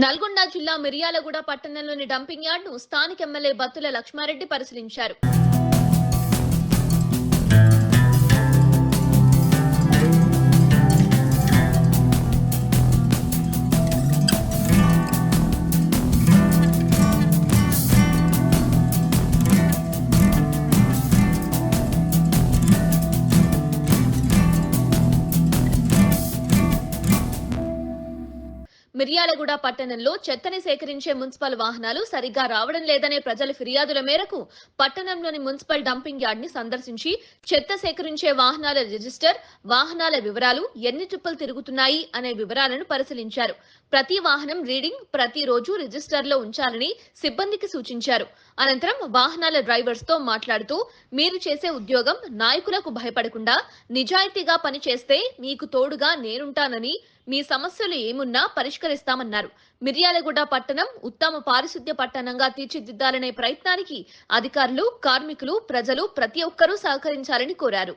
నల్గొండ జిల్లా మిర్యాలగూడ పట్టణంలోని dumping yard ను స్థానిక ఎమ్మెల్యే బత్తుల లక్ష్మారెడ్డి పరిశీలించారు. మిర్యాలగూడ పట్టణంలో చెత్తని సేకరించే మున్సిపల్ వాహనాలు సరిగ్గా రావడం లేదనే ప్రజల ఫిర్యాదుల మేరకు పట్టణంలోని మున్సిపల్ డంపింగ్ యార్డ్ ని సందర్శించి చెత్త సేకరించే వాహనాల రిజిస్టర్, వాహనాల వివరాలు, ఎన్ని ట్రిప్పులు తిరుగుతున్నాయి అనే వివరాలను పరిశీలించారు. ప్రతి వాహనం రీడింగ్ ప్రతిరోజు రిజిస్టర్లో ఉంచాలని సిబ్బందికి సూచించారు. అనంతరం వాహనాల డ్రైవర్స్ తో మాట్లాడుతూ, మీరు చేసే ఉద్యోగం నాయకులకు భయపడకుండా నిజాయితీగా పనిచేస్తే మీకు తోడుగా నేనుంటానని, మీ సమస్యలు ఏమున్నా పరిష్కరిస్తామన్నారు. మిర్యాలగూడ పట్టణం ఉత్తమ పారిశుద్ధ్య పట్టణంగా తీర్చిదిద్దాలనే ప్రయత్నానికి అధికారులు, కార్మికులు, ప్రజలు ప్రతి ఒక్కరూ సహకరించాలని కోరారు.